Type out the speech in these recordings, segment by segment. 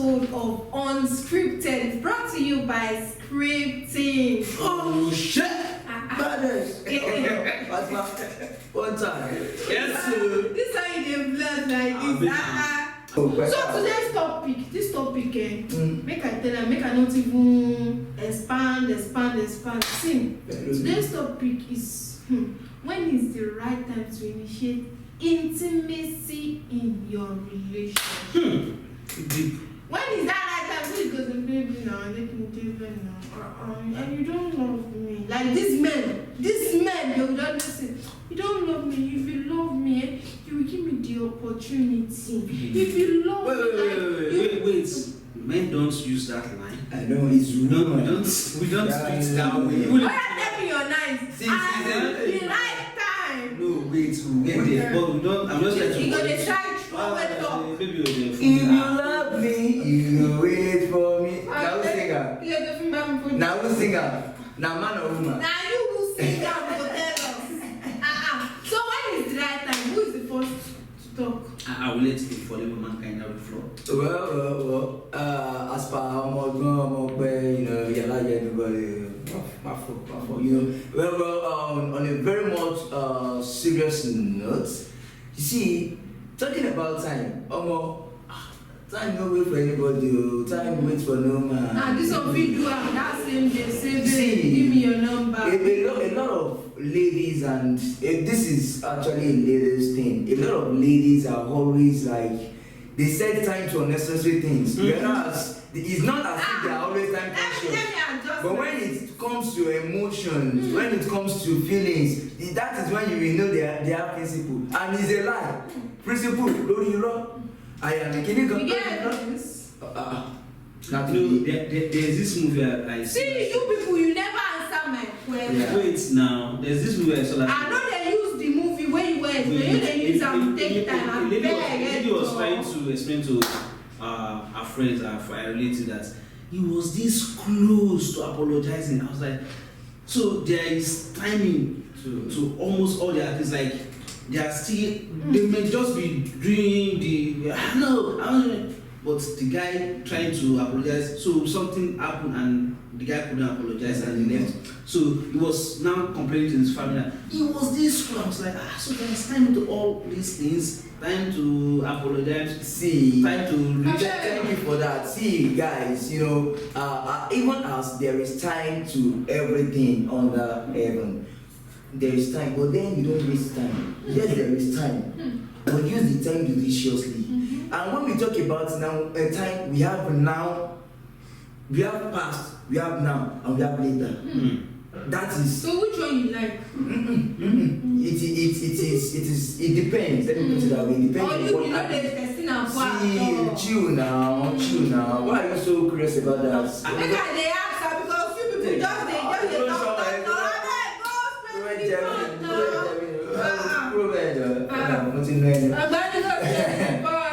episode of Unscripted, brought to you by Scripting. Oh shit! Brothers! One time. Yes, sir. This how you dey blood like this. So today's topic, make I tell them, make I not even expand. See, today's topic is when is the right time to initiate intimacy in your relationship? Deep. When is that right time? So you go to baby now, and you don't love me. Like these men, they will just say, you don't love me. If you love me, you will give me the opportunity. If you love me, Wait. Men don't use that line. I know it's rude. No, we don't speak that way. why are they be your nice? The right time. No, wait, we'll get there. But we don't. I'm just like You gonna try throw it up. Maybe you're If you love me, you wait for me. Now who sing her? Now who sing her? Now man or woman? Now you will sing that for tell us. So when is the right time? Who is the first to talk? I will let it for the mankind on the floor. Well, as per how much, everybody, my fault, Well, on a very much serious note, you see, talking about time, time no wait for anybody, time waits for no man. Now this one we do that same day, See, give me your number. A lot of ladies, and this is actually a ladies thing. A lot of ladies are always like, they set time to unnecessary things. Whereas it's not as if they are always time conscious. But when it comes to emotions, when it comes to feelings, that is when you will know they have principle. And it's a lie. Principle, don't you know? I am a kid. You get this? There's this movie I See, you people, you never answer my question. Yeah. Wait now, there's this movie I saw that. I know they use the movie where you went, they use them take time and lady was trying to explain to our friends, our relative, that he was this close to apologizing. I was like, so there is timing to almost all the actors, like they are still, they may just be doing the but the guy trying to apologize, so something happened and the guy couldn't apologize and he left. So he was now complaining to his family that he was this cool. I was like, so there's time to all these things, time to apologize, See, time to thank you for that. See, guys, even as there is time to everything under heaven, there is time, but then you don't waste time. Yes, there is time, but use the time judiciously. And when we talk about now, time, we have now, we have past, we have now, and we have later. That is. So which one you like? It depends. Let me put it that way. It depends on what I see, chill now. Why are you so curious about that? They ask her because you people just they talk.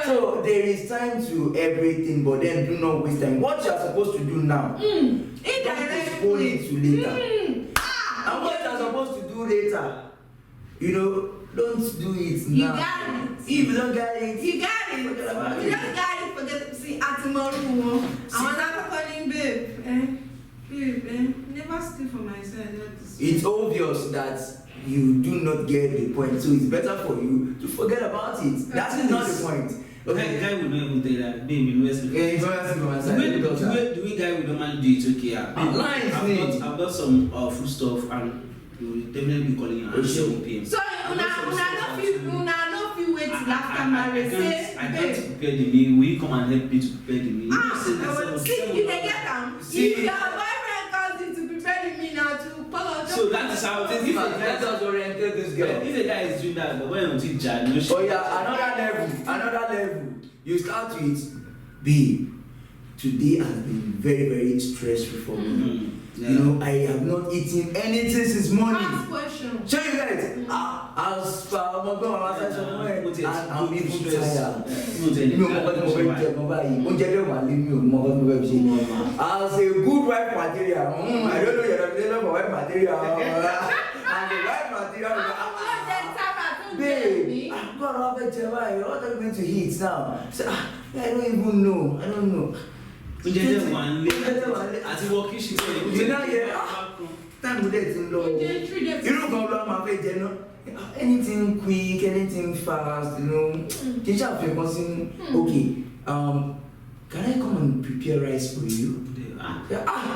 So there is time to everything, but then do not waste time. What you are supposed to do now, don't postpone it to later. And what you are supposed to do later, don't do it now. You got it. If you don't get it, you got it. You don't got it. Forget to see at tomorrow. I was not calling babe. Never steal for my side. It's obvious that you do not get the point, so it's better for you to forget about it. That is not the point. Okay, guy will not even tell that, babe, invest. The way guy will normally do it, okay. I've got some food stuff and you will definitely be calling at 7 p.m. So, una feel wait till after marriage. I can't prepare the meal. Will you come and help me to prepare the meal? See, you get them. If your boyfriend calls you to prepare the meal now to follow. So that is how this is. Let us orientate this girl. If the guy is doing that, but when until January. Oh yeah, another level. You start with, babe, today has been very, very stressful for me. Yeah. I have not eaten anything since morning. Ask question. Show you guys. As far as I'm even tired. As a good wife material, I don't know your reputation for wife material. And the wife material. Babe, I'm gonna have a what are you going to eat now? So, I don't even know. I don't know. Àti wọ kitchen tẹ́lẹ̀. You know, yeah. Time with that in law. You know, come along my way, you know. Anything quick, anything fast, you know. Teacher, if you're considering, okay, can I come and prepare rice for you?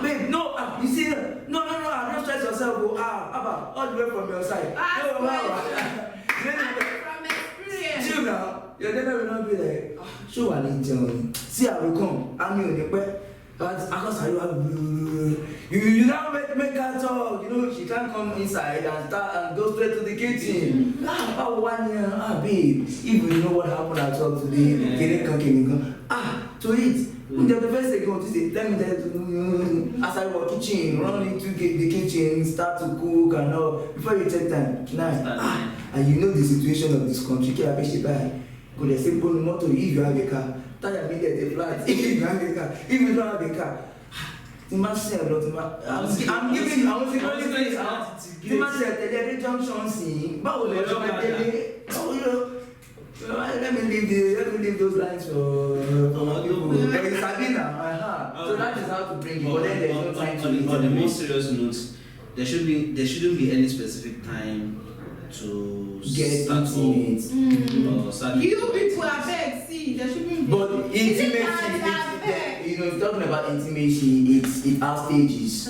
Babe, no, you see, no, don't stress yourself. Abba, all the way from your side. From experience. Chill now. Your dinner will not be like, show an angel. See, I will come. I'm in the bed. But because you now make her talk, you know, she can't come inside and start and go straight to the kitchen. One year, babe, if you know what happened at all today, to eat. The first thing you want to say, tell me that as I walk kitchen, run into the kitchen, start to cook and all, before you take time. Now, and you know the situation of this country, go the simple motor if you have a car. Tell me that the flat, if you have a car, if you don't have a car. I'm giving you, I was going to say, the junction scene, but let me leave those lines for Sabina. So that is how to bring it. But then there's no time to on the most serious notes, there shouldn't be any specific time to get start intimate. You people are beg, see, there shouldn't be. But intimacy, you know, talking about intimacy, it has stages.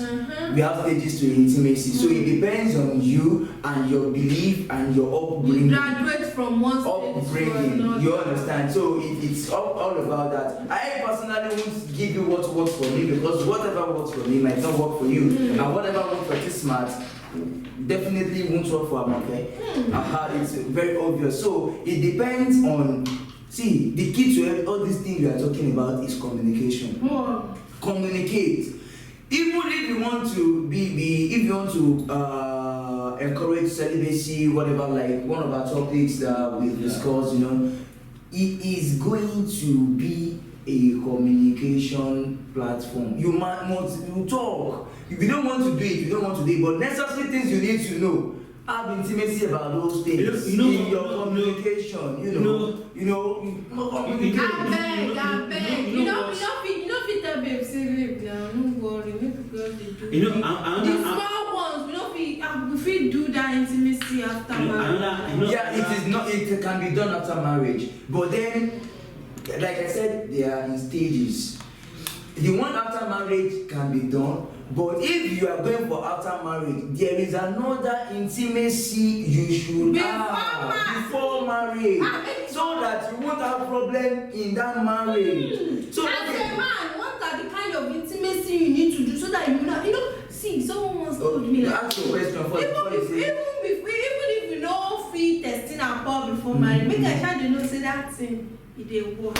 We have stages to intimacy. So it depends on you and your belief and your upbringing. You graduate from one stage to another. You understand? So it's all about that. I personally won't give you what works for me, because whatever works for me might not work for you. And whatever works for this smart definitely won't work for Amake. It's very obvious. So it depends on. See, the key to all these things we are talking about is communication. Communicate. Even if you want to if you want to encourage celibacy, whatever, like one of our topics that we've discussed, you know, it is going to be a communication platform. You talk. If you don't want to do it, you don't want to do it. But necessary things you need to know. Have intimacy about those things in your communication. You know. I beg. You know, fit tell babe, say babe, don't worry, make girls they do. You know, the small ones, we fit do that intimacy after marriage. Yeah, it is not. It can be done after marriage, but then, like I said, they are in stages. The one after marriage can be done. But if you are going for after marriage, there is another intimacy you should have before marriage, so that you won't have problem in that marriage. So as a man, what are the kind of intimacy you need to do so that you know, see, someone once told me like, ask a question first. Even if you know free testing and pour before marriage, make a child know say that thing, it dey work.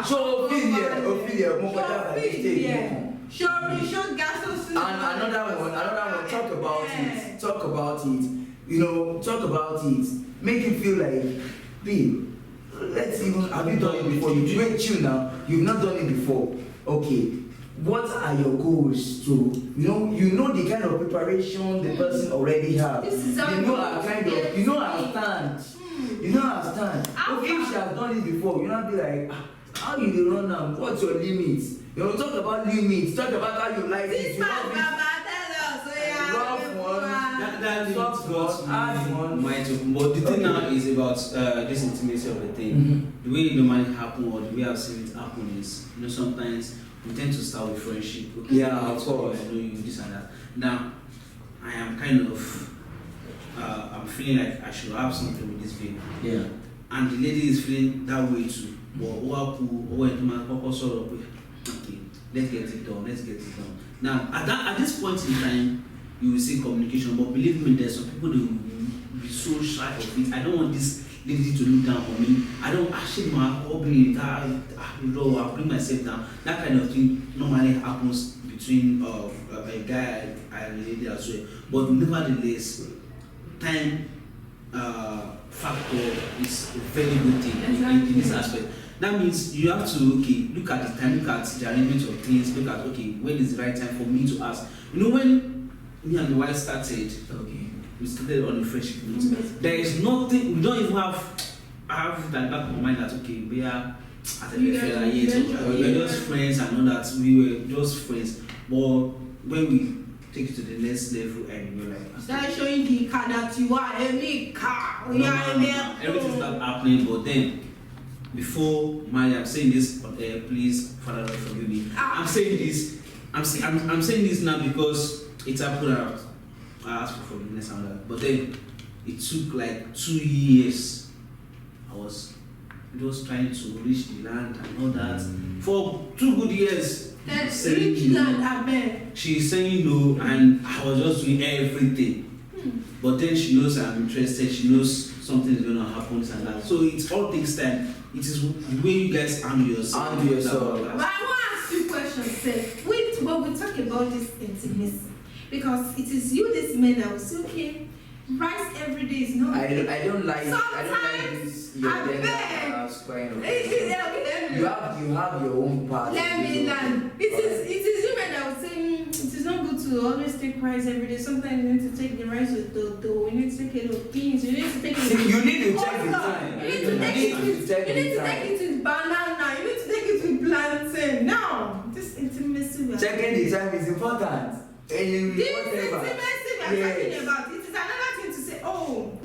So Ophelia, and another one, talk about it. You know, talk about it. Make you feel like, babe, let's even, have you done it before? You chill now. You've not done it before. Okay. What are your goals to, you know the kind of preparation the person already has. You know our stand. You know our stand. Okay, if she has done it before, you not be like, how you dey run now? What's your limits? You know, talk about limits. Talk about how you like it. You Baba tell us, rough one, that soft one, hard one. But the thing now is about this intimacy of the thing. The way it normally happen, or the way I've seen it happen is, you know, sometimes we tend to start with friendship. Okay, yeah, of course. I know you, this and that. Now, I am kind of, I'm feeling like I should have something with this babe. Yeah. And the lady is feeling that way too. Okay, let's get it done. Now, at this point in time, you will see communication, but believe me, there's some people that will be so shy of it. I don't want this lady to look down on me. I don't actually my hobby that I'll bring myself down. That kind of thing normally happens between a guy and a lady as well. But nevertheless, time factor is a very good thing in this aspect. That means you have to look at the time, look at the arrangement of things, look at when is the right time for me to ask. You know, when me and the wife started, we started on a friendship note. There is nothing, we don't even have that back of my mind that okay, we are at a fella yet, we were just friends and all that, we were just friends. But when we take it to the next level and you're like, start showing the car that you are a car, everything start happening, but then before marriage, I'm saying this, please, Father, Lord, forgive me. I'm saying this now because it's happened out. I asked for forgiveness and all that. But then it took like 2 years. I was just trying to reach the land and all that. For 2 good years. She's saying no, and I was just doing everything. But then she knows I'm interested, she knows something is going to happen and that. So it all takes time. It is the way you guys handle yourself. But I want to ask you questions, sir. When we talk about this intimacy, because it is you, this man, that will say, okay, rice every day is not. I don't like this. Your you have your own part. Let me learn. It is you men that will say it is not good to always take rice every day. Sometimes you need to take the rice with dough. You need to take it with beans. You need to take it. You need to check the time. You need to take it with banana. You need to take it with plantain. Now, this intimacy. Checking the time is important. This intimacy we are talking about. It is another thing to say. Oh.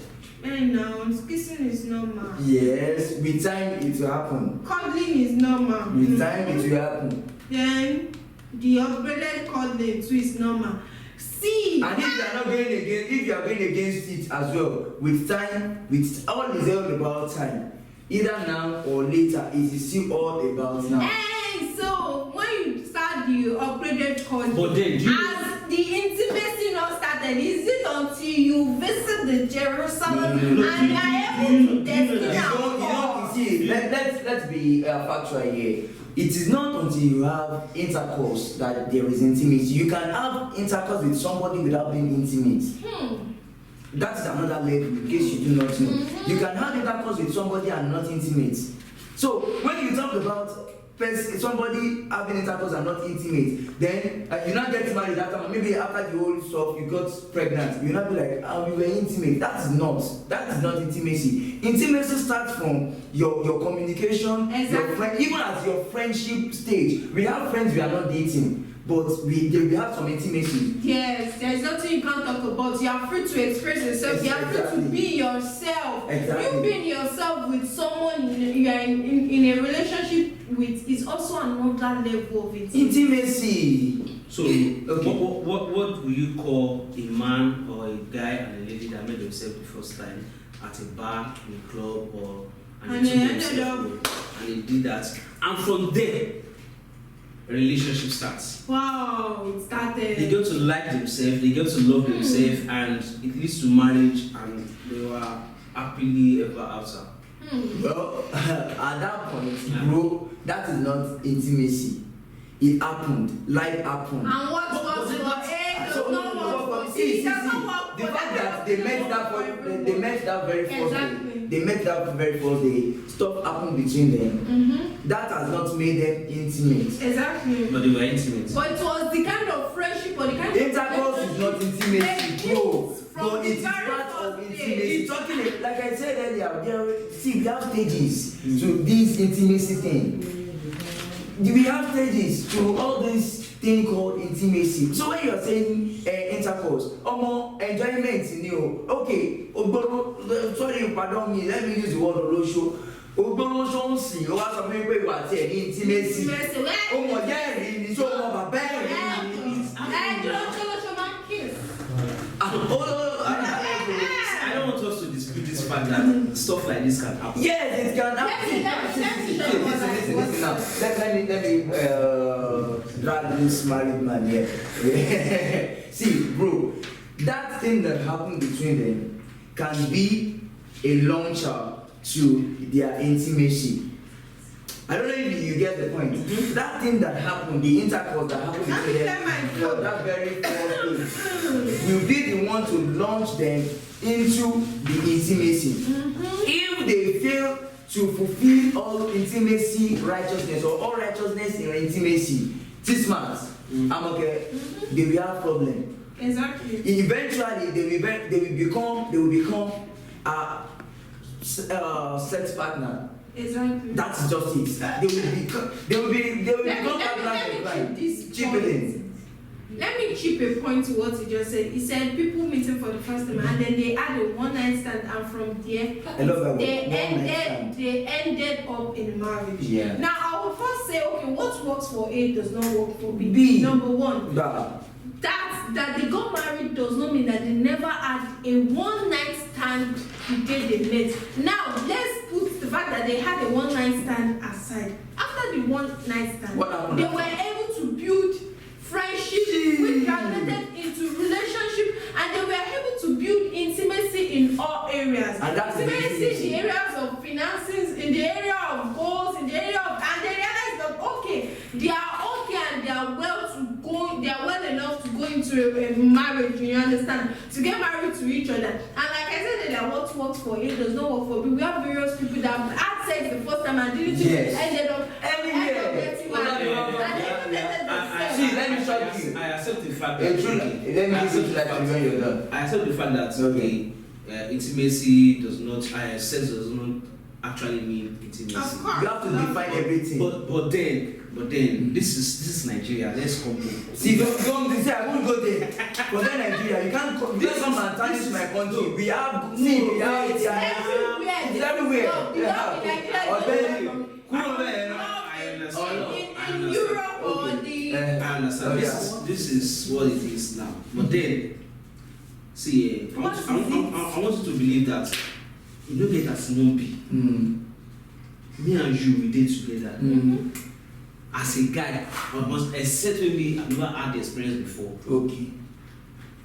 No, kissing is normal. Yes, with time it will happen. Cuddling is normal. With time it will happen. Then the upgraded cuddling too is normal. See. And if you are going against it as well, with time, with all is all about time. Either now or later, it is still all about now. And so when you start the upgraded cuddling, but then as the intimacy not started, is it until you visit the Jerusalem and you are able to destiny? Let's be factual here. It is not until you have intercourse that there is intimacy. You can have intercourse with somebody without being intimate. That's another level, in case you do not know. You can have intercourse with somebody and not intimate. So when you talk about somebody having intercourse and not intimate, then you not get married after, maybe after the whole stuff you got pregnant, you not be like, we were intimate. That is not intimacy. Intimacy starts from your communication, exactly. Even at your friendship stage. We have friends we are not dating, but we have some intimacy. Yes, there is nothing you can't talk about. You are free to express yourself. You are free to be yourself. Exactly. You being yourself with someone you are in a relationship with is also another level of intimacy. So, what will you call a man or a guy and a lady that met themselves the first time at a bar, in a club, or and they did that, and from there, a relationship starts. Wow, it started. They get to like themselves, they get to love themselves, and it leads to marriage, and they were happily ever after. Well, at that point, bro, that is not intimacy. It happened. Life happened. And what was the the fact that they met that very first day, stuff happened between them. That has not made them intimate. Exactly. But they were intimate. But it was the kind of friendship or the kind intercourse is not intimacy, bro. But it is part of intimacy. Talking like I said earlier, we have stages to this intimacy thing. We have stages to all this thing called intimacy. So when you are saying intercourse, enjoyment, okay, sorry, pardon me, let me use the word olosho. Ogbonso nsi, o wa sọ fún mi pé ìwà tí ẹ ní intimacy. O mọ̀ jẹ́ ẹ̀rí ni, so o mọ̀ bàbá ẹ̀rí ni. I don't want us to dispute this fact that stuff like this can happen. Yes, it can happen. Listen now. Let me drag this married man here. See, bro, that thing that happened between them can be a launcher to their intimacy. I don't know if you get the point. That thing that happened, the intercourse that happened between them, that very first thing, will be the one to launch them into the intimacy. If they fail to fulfill all intimacy righteousness or all righteousness in intimacy, 6 months, I'm okay, they will have problem. Exactly. Eventually, they will become sex partner. Exactly. That's just it. They will become partners. Let me chip a point to what he just said. He said people meeting for the first time and then they had a one-night stand, and from there they ended up in marriage. Yeah. Now I will first say, okay, what works for A does not work for B. Number one, that they got married does not mean that they never had a one-night stand the day they met. Now let's put the fact that they had a one-night stand aside. After the one-night stand, they were able to build friendship, which translated into relationship, and they were able to build intimacy in all areas. Intimacy in the areas of finances, in the area of goals, in the area of, and they realized that okay, they are okay and they are well enough to go into a marriage, you understand? To get married to each other. And like I said, that what works for A does not work for B. We have various people that had sex the first time and didn't ended up getting married. Let me show you. I accept the fact that I accept the fact that intimacy does not, sex does not actually mean intimacy. Of course. You have to define everything. But then this is Nigeria. Let's come to. See, don't say I won't go there. But then Nigeria, you can't come and tarnish my country. We have it's everywhere. In Europe or the I understand. This is what it is now. But then, see, I want you to believe that you don't get as no be. Me and you, we did together. As a guy, except maybe I've never had the experience before. Okay.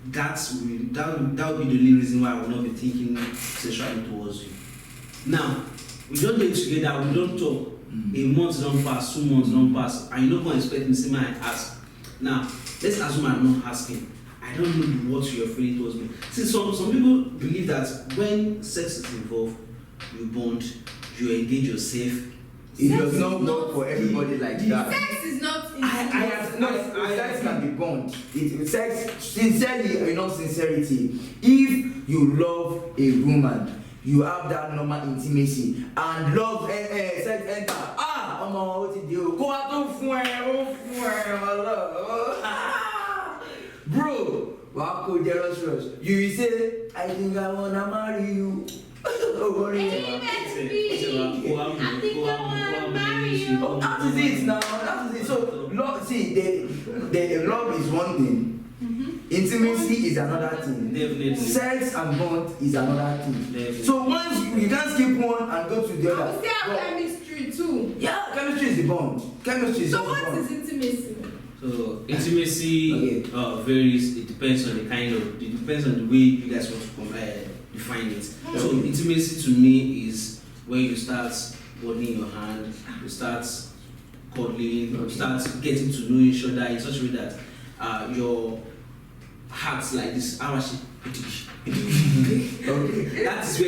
That would be the only reason why I will not be thinking sexually towards you. Now, we don't get together, we don't talk. A month don't pass, 2 months don't pass, and you don't come expect me to say, man, I ask. Now, let's assume I'm not asking. I don't know what you're feeling towards me. See, some people believe that when sex is involved, you bond, you engage yourself. It does not work for everybody like that. Sex is not. Sex can be bond. Sex, sincerely, sincerity. If you love a woman, you have that normal intimacy, and love sex enter. Go out bro, wako jealous rush. You say, I think I wanna marry you. That is it now. That is it. So love, see, the love is one thing. Intimacy is another thing. Definitely. Sex and bond is another thing. Definitely. So once you can't skip one and go to the other. I would say have chemistry too. Yeah, chemistry is the bond. Chemistry is so the bond. what is intimacy? So intimacy varies. It depends on it depends on the way you guys want to define it. So intimacy to me is when you start holding your hand, you start cuddling, you start getting to know each other in such a way that your hearts like this. Okay. That is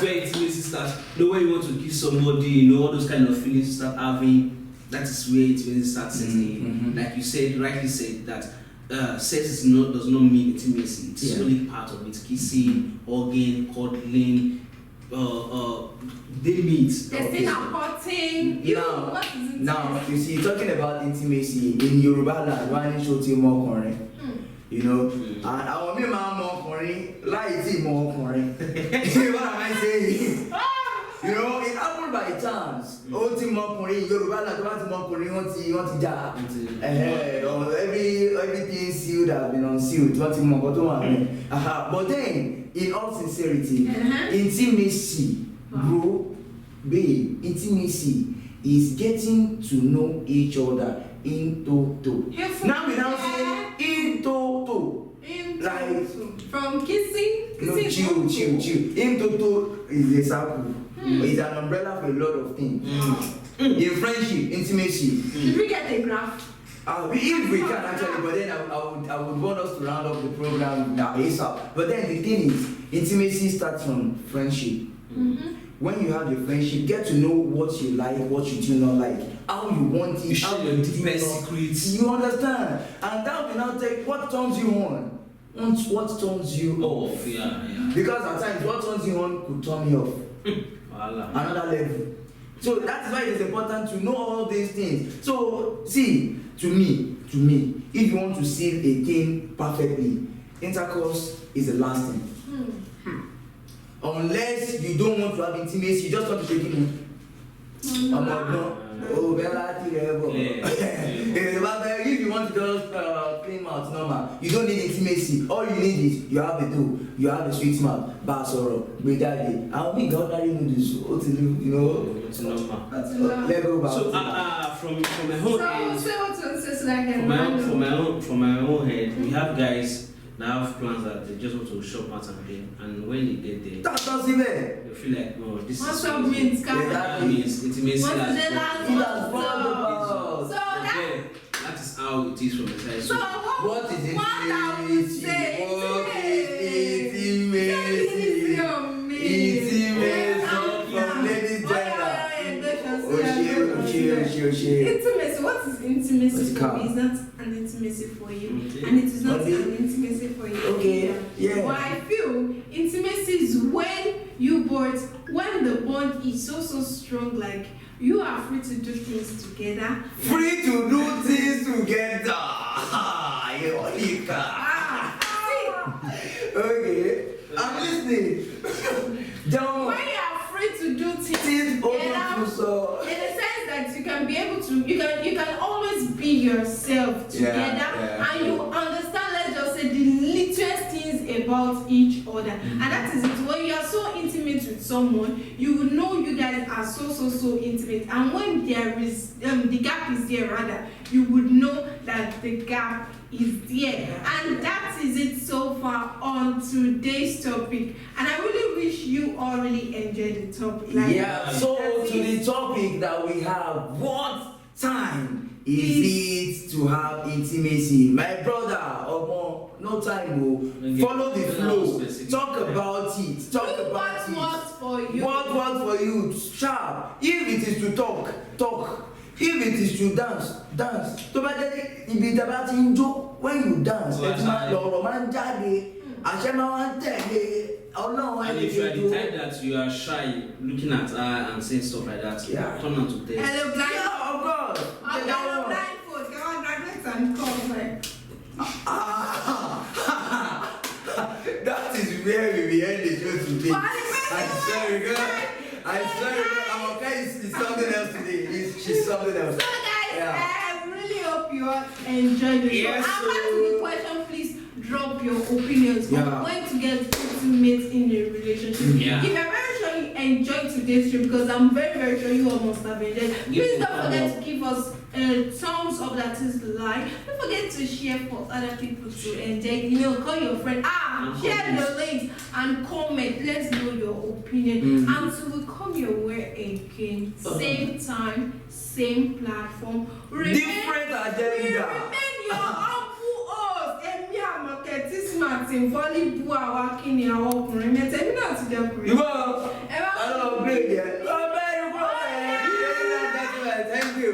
where intimacy starts. The way you want to kiss somebody, all those kind of feelings you start having. That is where intimacy starts setting. Like you said, rightly said that sex does not mean intimacy. It's only part of it. Kissing, hugging, cuddling. They meet. They're still apporting. What is intimacy? Now, you see, talking about intimacy in Yoruba land, one show you more correct. And our me man more correct, like more correct. What am I saying? It happened by chance. Yoruba everything sealed has been unsealed. But then, in all sincerity, intimacy, bro, babe, intimacy is getting to know each other in toto. Now we now say in toto. Like from kissing. No, chill. In toto is a sample. It's an umbrella for a lot of things. In friendship, intimacy. Did we get a graph? If we can actually, but then I would want us to round up the program ASAP. But then the thing is, intimacy starts from friendship. When you have your friendship, get to know what you like, what you do not like. how you want it, You share your deepest secrets. You understand? And that will now take what turns you on. What turns you off. Yeah. Because at times what turns you on could turn me off. Another level. So that is why it is important to know all these things. So see, to me, if you want to seal a thing perfectly, intercourse is the last thing. Unless you don't want to have intimacy, you just want to take it in. Oh, if you want to just clean out normal, you don't need intimacy. All you need is you have a dough, you have a sweet mouth, basoro, bedadi. And we got that in this, you know, it's normal. So from my whole end, from my own head, we have guys that have plans that they just want to shop out and play, and when they get there, they feel like, oh, this is intimacy. That is how it is from the side. So what is intimacy? Intimacy. What is intimacy for me is not an intimacy for you, and it is not an intimacy for you. Okay, yeah. But I feel intimacy is when when the bond is so strong, like you are free to do things together. Free to do things together. Okay, I'm listening. When you are free to do things together, in the sense that you can be able to, you can always be yourself together, and you understand, let's just say, the littlest things about each other, and that is it. When you are so intimate with someone, you will know you guys are so intimate, and when there is the gap is there, rather, you would know that the gap is there, and that is it so far on today's topic. And I really wish you all really enjoyed the topic. So to the topic that we have, what time is it to have intimacy? My brother, no time, follow the flow. Talk about it. What works for you? What works for you? Sharp. If it is to talk. If it is to dance. If it's about enjoy when you dance, it's not your romantic. And if you are the type that you are shy looking at her and saying stuff like that, turn on to test. Hello, blind. Yeah, of course. Hello, blindfold. Come on, graduate and come. That is where we will end the show today. I'm sorry, girl. I'm okay. It's something else today. She's something else. So, guys, I really hope you all enjoyed the show. After the question, please drop your opinions on when to get intimate in a relationship. If you're very sure you enjoyed today's show, because I'm very sure you all must have enjoyed, please don't forget to give us thumbs up, that is like. Don't forget to share for other people to enjoy. Call your friend. Share the links and comment. Let's know your opinion. Until we come your way again, same time, same platform. Different agenda. Remain your humble host. Emi Amoketis Martin volleyball awakini awokùnrin mẹ́ta. Èmi náà ti dẹ́kun. I don't upgrade yet. Thank you.